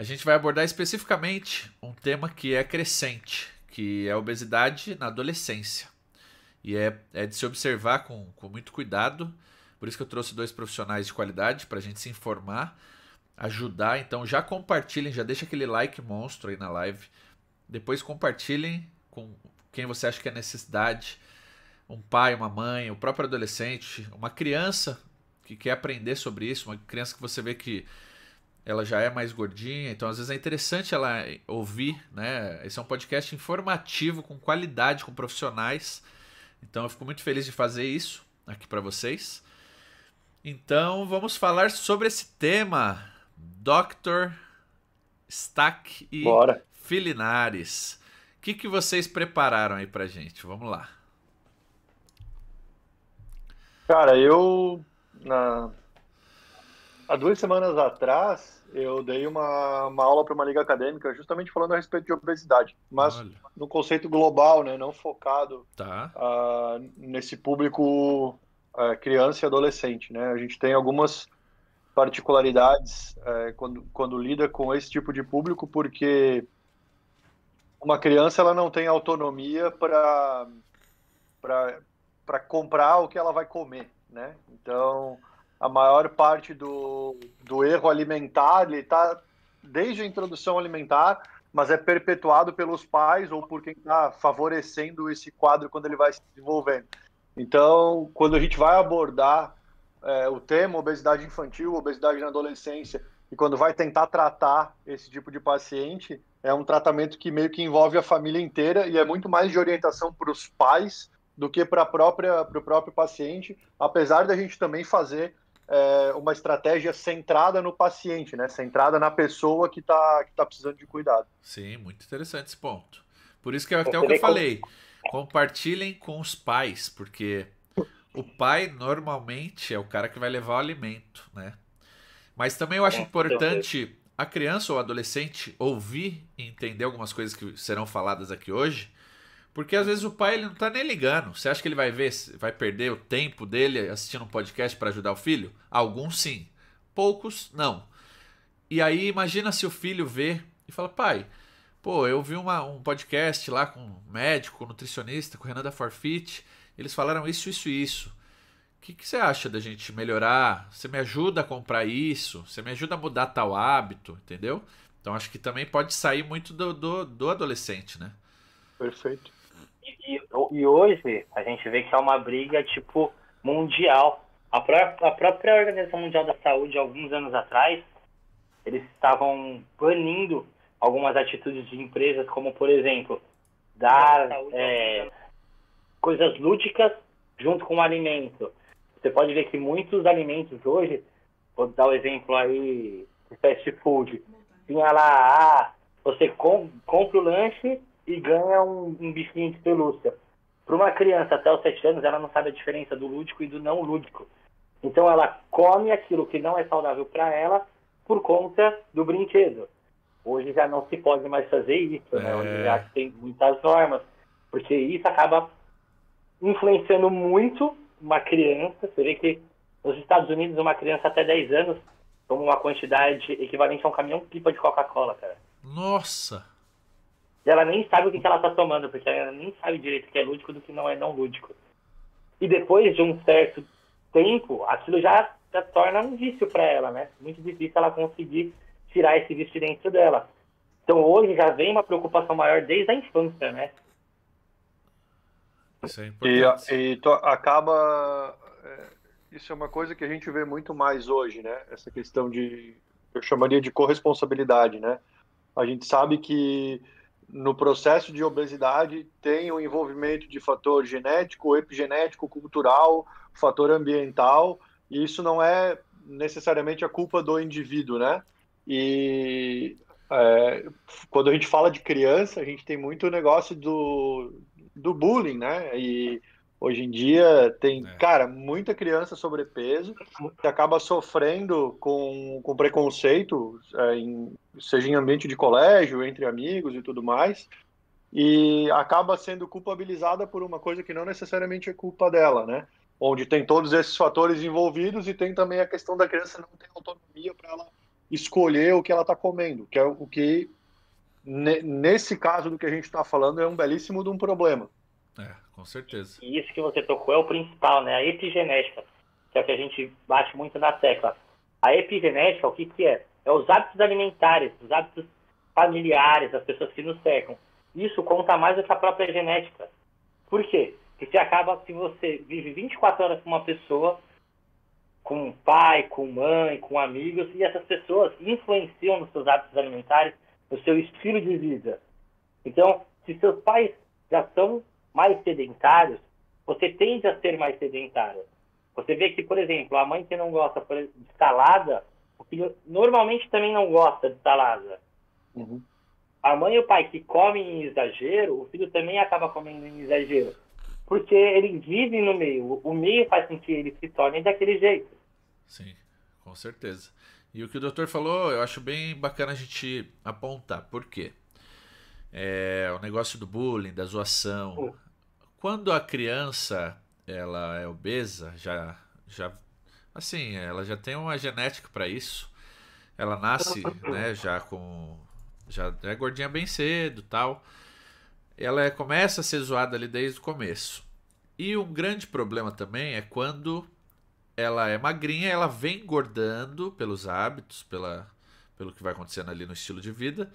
A gente vai abordar especificamente um tema que é crescente, que é a obesidade na adolescência. E é de se observar com muito cuidado. Por isso que eu trouxe dois profissionais de qualidade para a gente se informar, ajudar. Então já compartilhem, já deixa aquele like monstro aí na live. Depois compartilhem com quem você acha que é necessidade. Um pai, uma mãe, o próprio adolescente, uma criança que quer aprender sobre isso, uma criança que você vê que ela já é mais gordinha, então às vezes é interessante ela ouvir, né? Esse é um podcast informativo, com qualidade, com profissionais. Então eu fico muito feliz de fazer isso aqui para vocês. Então vamos falar sobre esse tema, Dr. Stack e Bora. Filinares. O que vocês prepararam aí pra gente? Vamos lá. Cara, há 2 semanas atrás, eu dei uma aula para uma liga acadêmica justamente falando a respeito de obesidade, mas Olha, no conceito global, né, não focado tá. nesse público criança e adolescente, né? A gente tem algumas particularidades quando lida com esse tipo de público, porque uma criança ela não tem autonomia para comprar o que ela vai comer, né? Então, a maior parte do erro alimentar, ele está desde a introdução alimentar, mas é perpetuado pelos pais ou por quem está favorecendo esse quadro quando ele vai se desenvolvendo. Então, quando a gente vai abordar o tema obesidade infantil, obesidade na adolescência, e quando vai tentar tratar esse tipo de paciente, é um tratamento que meio que envolve a família inteira e é muito mais de orientação para os pais do que para o próprio paciente, apesar da gente também fazer uma estratégia centrada no paciente, né? Centrada na pessoa que tá precisando de cuidado. Sim, muito interessante esse ponto. Por isso que é até o Você que eu vê como falei. Compartilhem com os pais, porque o pai normalmente é o cara que vai levar o alimento, né? Mas também eu acho com certeza. importante a criança ou o adolescente ouvir e entender algumas coisas que serão faladas aqui hoje, porque às vezes o pai ele não tá nem ligando. Você acha que ele vai ver, vai perder o tempo dele assistindo um podcast para ajudar o filho? Alguns sim, poucos não. E aí imagina se o filho vê e fala: pai, pô, eu vi um podcast lá com um médico, com um nutricionista, com o Renan da Forfit, eles falaram isso, isso e isso. O que você acha da gente melhorar? Você me ajuda a comprar isso? Você me ajuda a mudar tal hábito, entendeu? Então acho que também pode sair muito do adolescente, né? Perfeito. E hoje a gente vê que é uma briga tipo mundial. A própria Organização Mundial da Saúde, alguns anos atrás, eles estavam banindo algumas atitudes de empresas, como por exemplo, dar coisas lúdicas junto com o alimento. Você pode ver que muitos alimentos hoje, vou dar o exemplo aí de fast food, tinha lá, você compra o lanche e ganha um bichinho de pelúcia. Para uma criança até os 7 anos, ela não sabe a diferença do lúdico e do não lúdico. Então ela come aquilo que não é saudável para ela por conta do brinquedo. Hoje já não se pode mais fazer isso, né? Hoje já tem muitas normas, porque isso acaba influenciando muito uma criança. Você vê que nos Estados Unidos uma criança até 10 anos toma uma quantidade equivalente a um caminhão-pipa de Coca-Cola, cara. Nossa! E ela nem sabe o que ela está tomando, porque ela nem sabe direito o que é lúdico do que não é não lúdico. E depois de um certo tempo, aquilo já torna um vício para ela, né? Muito difícil ela conseguir tirar esse vício de dentro dela. Então hoje já vem uma preocupação maior desde a infância, né? Isso é importante. Acaba. Isso é uma coisa que a gente vê muito mais hoje, né? Essa questão eu chamaria de corresponsabilidade, né? A gente sabe que no processo de obesidade tem o envolvimento de fator genético, epigenético, cultural, fator ambiental, e isso não é necessariamente a culpa do indivíduo, né? E quando a gente fala de criança, a gente tem muito negócio do bullying, né? E hoje em dia tem, cara, muita criança sobrepeso que acaba sofrendo com preconceito, seja em ambiente de colégio, entre amigos e tudo mais, e acaba sendo culpabilizada por uma coisa que não necessariamente é culpa dela, né? Onde tem todos esses fatores envolvidos e tem também a questão da criança não ter autonomia para ela escolher o que ela está comendo, que é o que, nesse caso do que a gente está falando, é um belíssimo de um problema. Com certeza. E isso que você tocou é o principal, né? A epigenética, que é o que a gente bate muito na tecla. A epigenética, o que que é? É os hábitos alimentares, os hábitos familiares, das pessoas que nos cercam. Isso conta mais do que a própria genética. Por quê? Porque acaba, se você vive 24 horas com uma pessoa, com um pai, com mãe, com amigos, e essas pessoas influenciam nos seus hábitos alimentares, no seu estilo de vida. Então, se seus pais já são mais sedentários, você tende a ser mais sedentário. Você vê que, por exemplo, a mãe que não gosta de salada, o filho normalmente também não gosta de salada. Uhum. A mãe e o pai que comem em exagero, o filho também acaba comendo em exagero. Porque eles vivem no meio. O meio faz com que eles se tornem daquele jeito. Sim, com certeza. E o que o doutor falou, eu acho bem bacana a gente apontar. Por quê? O negócio do bullying, da zoação. Quando a criança ela é obesa, assim, ela já tem uma genética para isso. Ela nasce, né, já é gordinha bem cedo, tal. Ela começa a ser zoada ali desde o começo. E um grande problema também é quando ela é magrinha, ela vem engordando pelos hábitos, pelo que vai acontecendo ali no estilo de vida.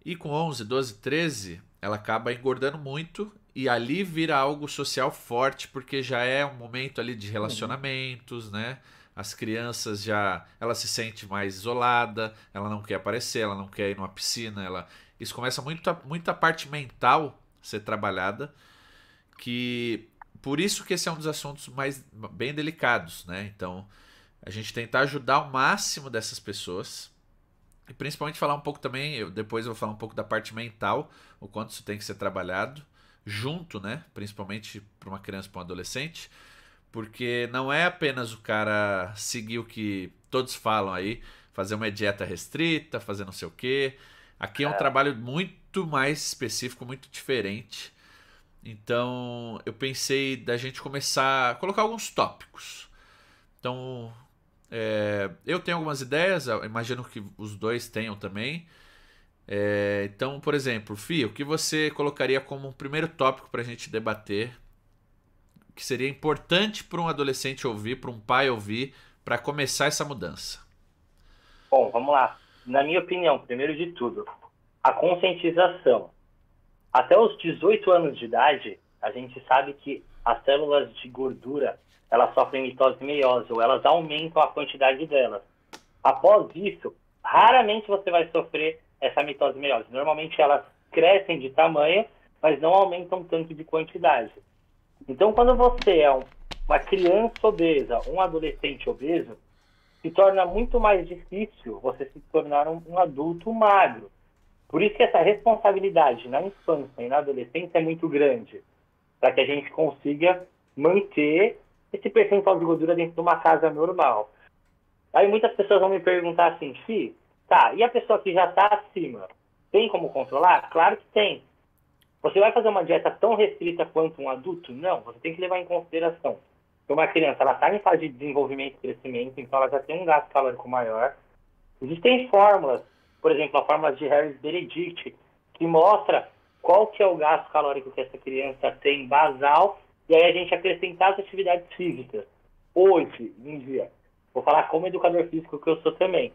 E com 11, 12, 13, ela acaba engordando muito e ali vira algo social forte, porque já é um momento ali de relacionamentos, né? As crianças ela se sente mais isolada, ela não quer aparecer, ela não quer ir numa piscina, isso começa muita parte mental ser trabalhada, que por isso que esse é um dos assuntos bem delicados, né? Então, a gente tentar ajudar o máximo dessas pessoas. E principalmente falar um pouco também, depois eu vou falar um pouco da parte mental, o quanto isso tem que ser trabalhado junto, né? Principalmente para uma criança e para um adolescente, porque não é apenas o cara seguir o que todos falam aí, fazer uma dieta restrita, fazer não sei o quê. Aqui é um trabalho muito mais específico, muito diferente. Então eu pensei da gente começar a colocar alguns tópicos. Então eu tenho algumas ideias, eu imagino que os dois tenham também. Então, por exemplo, Fih, o que você colocaria como um primeiro tópico para a gente debater, que seria importante para um adolescente ouvir, para um pai ouvir, para começar essa mudança? Bom, vamos lá. Na minha opinião, primeiro de tudo, a conscientização. Até os 18 anos de idade, a gente sabe que as células de gordura, elas sofrem mitose e meiose, ou elas aumentam a quantidade delas. Após isso, raramente você vai sofrer essa mitose e meiose. Normalmente elas crescem de tamanho, mas não aumentam tanto de quantidade. Então, quando você é uma criança obesa, um adolescente obeso, se torna muito mais difícil você se tornar um adulto magro. Por isso que essa responsabilidade na infância e na adolescência é muito grande, para que a gente consiga manter esse percentual de gordura dentro de uma casa normal. Aí muitas pessoas vão me perguntar assim, Fih, tá, e a pessoa que já está acima, tem como controlar? Claro que tem. Você vai fazer uma dieta tão restrita quanto um adulto? Não, você tem que levar em consideração que uma criança ela está em fase de desenvolvimento e crescimento, então ela já tem um gasto calórico maior. Existem fórmulas, por exemplo, a fórmula de Harris-Benedict, que mostra qual que é o gasto calórico que essa criança tem basal, e aí a gente acrescentar as atividades físicas. Hoje, em dia, vou falar como educador físico que eu sou também.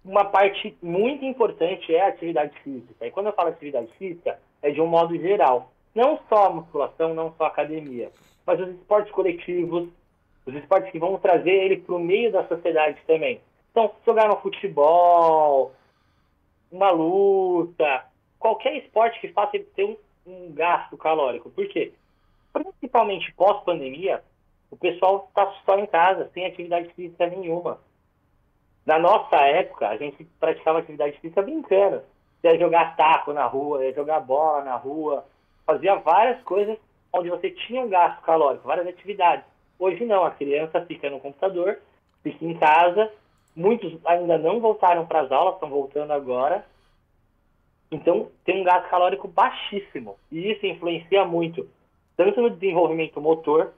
Uma parte muito importante é a atividade física. E quando eu falo atividade física, é de um modo geral. Não só a musculação, não só a academia, mas os esportes coletivos, os esportes que vão trazer ele para o meio da sociedade também. Então, jogar no futebol, uma luta, qualquer esporte que faça ele ter um gasto calórico. Por quê? Principalmente pós-pandemia, o pessoal está só em casa, sem atividade física nenhuma. Na nossa época, a gente praticava atividade física brincando. Ia jogar taco na rua, ia jogar bola na rua, fazia várias coisas onde você tinha um gasto calórico, várias atividades. Hoje não, a criança fica no computador, fica em casa, muitos ainda não voltaram para as aulas, estão voltando agora. Então, tem um gasto calórico baixíssimo. E isso influencia muito, tanto no desenvolvimento motor,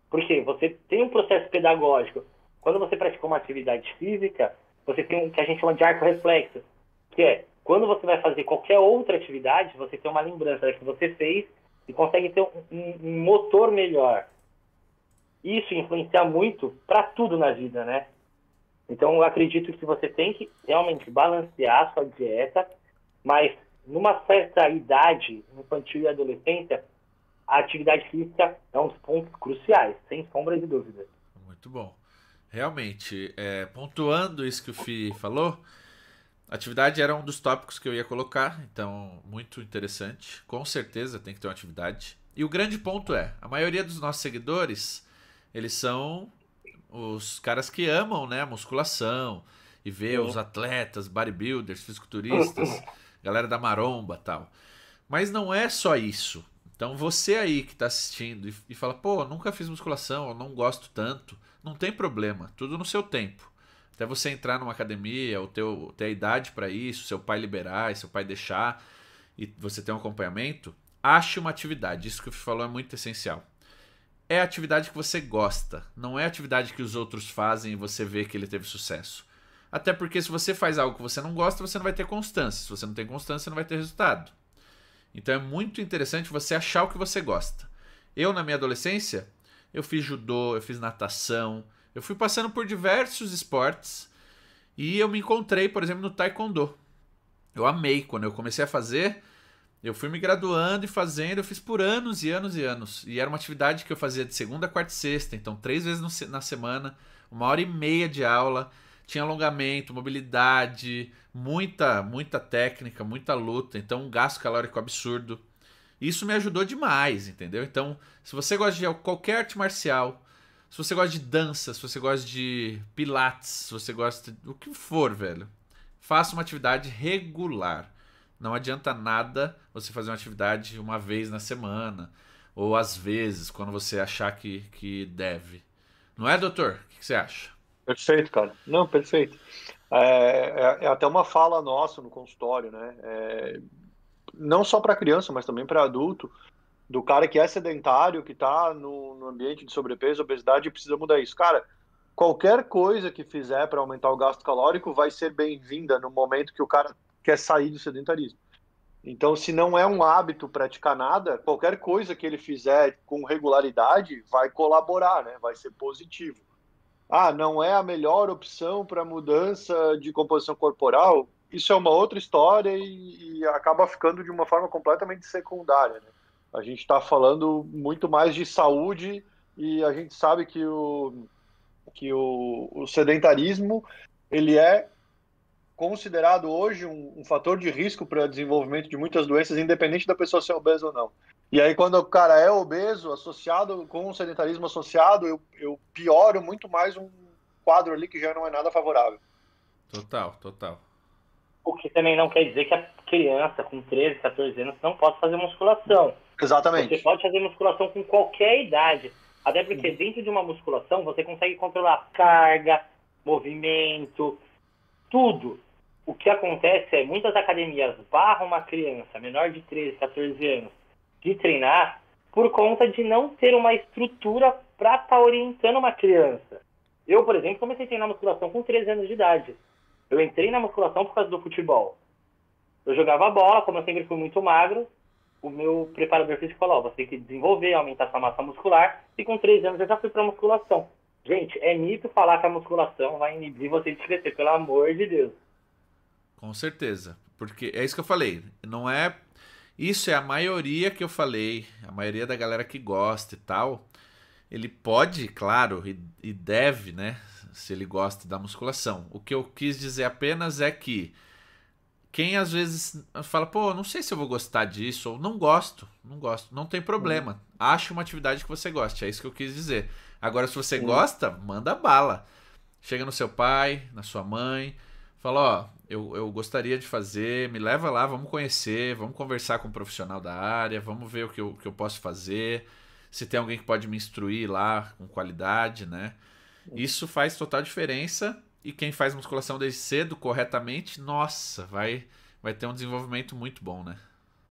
porque você tem um processo pedagógico quando você pratica uma atividade física, você tem o que a gente chama de arco reflexo, que é, quando você vai fazer qualquer outra atividade, você tem uma lembrança da que você fez e consegue ter um motor melhor. Isso influencia muito para tudo na vida, né? Então, eu acredito que você tem que realmente balancear a sua dieta, mas numa certa idade, infantil e adolescência, a atividade física é um dos pontos cruciais, sem sombra de dúvida. Muito bom. Realmente, pontuando isso que o Fih falou, atividade era um dos tópicos que eu ia colocar, então muito interessante. Com certeza tem que ter uma atividade. E o grande ponto é, a maioria dos nossos seguidores, eles são os caras que amam, né, a musculação e ver os atletas, bodybuilders, fisiculturistas, galera da maromba e tal. Mas não é só isso. Então você aí que está assistindo e fala, pô, nunca fiz musculação, eu não gosto tanto, não tem problema, tudo no seu tempo. Até você entrar numa academia, ou ter a idade para isso, seu pai liberar, seu pai deixar, e você ter um acompanhamento, ache uma atividade. Isso que o Fih falou é muito essencial. É a atividade que você gosta, não é a atividade que os outros fazem e você vê que ele teve sucesso. Até porque se você faz algo que você não gosta, você não vai ter constância. Se você não tem constância, você não vai ter resultado. Então é muito interessante você achar o que você gosta. Eu, na minha adolescência, eu fiz judô, eu fiz natação, eu fui passando por diversos esportes e eu me encontrei, por exemplo, no taekwondo. Eu amei. Quando eu comecei a fazer, eu fui me graduando e fazendo, eu fiz por anos e anos e anos. E era uma atividade que eu fazia de segunda, quarta e sexta, então 3 vezes na semana, 1h30 de aula, tinha alongamento, mobilidade, muita técnica, muita luta, então um gasto calórico absurdo. Isso me ajudou demais, entendeu? Então, se você gosta de qualquer arte marcial, se você gosta de dança, se você gosta de pilates, se você gosta do que for, velho, faça uma atividade regular. Não adianta nada você fazer uma atividade uma vez na semana, ou às vezes, quando você achar que deve. Não é, doutor? O que você acha? Perfeito, cara. Não, perfeito. É até uma fala nossa no consultório, né? Não só para criança, mas também para adulto, do cara que é sedentário, que está no ambiente de sobrepeso, obesidade, e precisa mudar isso. Cara, qualquer coisa que fizer para aumentar o gasto calórico vai ser bem-vinda no momento que o cara quer sair do sedentarismo. Então, se não é um hábito praticar nada, qualquer coisa que ele fizer com regularidade vai colaborar, né? Vai ser positivo. Ah, não é a melhor opção para mudança de composição corporal? Isso é uma outra história e acaba ficando de uma forma completamente secundária, né? A gente está falando muito mais de saúde e a gente sabe que o sedentarismo ele é considerado hoje um fator de risco para o desenvolvimento de muitas doenças, independente da pessoa ser obesa ou não. E aí, quando o cara é obeso, associado com o sedentarismo associado, eu pioro muito mais um quadro ali que já não é nada favorável. Total. O que também não quer dizer que a criança com 13, 14 anos não possa fazer musculação. Exatamente. Você pode fazer musculação com qualquer idade. Até porque dentro de uma musculação você consegue controlar carga, movimento, tudo. O que acontece é muitas academias barram uma criança menor de 13, 14 anos de treinar por conta de não ter uma estrutura para estar orientando uma criança. Eu, por exemplo, comecei a treinar musculação com 13 anos de idade. Eu entrei na musculação por causa do futebol. Eu jogava bola, como eu sempre fui muito magro, o meu preparador físico falou, você tem que desenvolver, aumentar sua massa muscular, e com 13 anos eu já fui para musculação. Gente, é mito falar que a musculação vai inibir você de crescer, pelo amor de Deus. Com certeza, porque é isso que eu falei, não é... Isso é a maioria que eu falei, a maioria da galera que gosta e tal, ele pode, claro, e deve, né, se ele gosta da musculação. O que eu quis dizer apenas é que quem às vezes fala, pô, não sei se eu vou gostar disso, ou não gosto, não tem problema. Ache uma atividade que você goste, é isso que eu quis dizer. Agora, se você gosta, manda bala. Chega no seu pai, na sua mãe, fala, ó, eu gostaria de fazer, me leva lá, vamos conhecer, vamos conversar com um profissional da área, vamos ver o que eu posso fazer, se tem alguém que pode me instruir lá com qualidade, né? Isso faz total diferença e quem faz musculação desde cedo, corretamente, nossa, vai ter um desenvolvimento muito bom, né?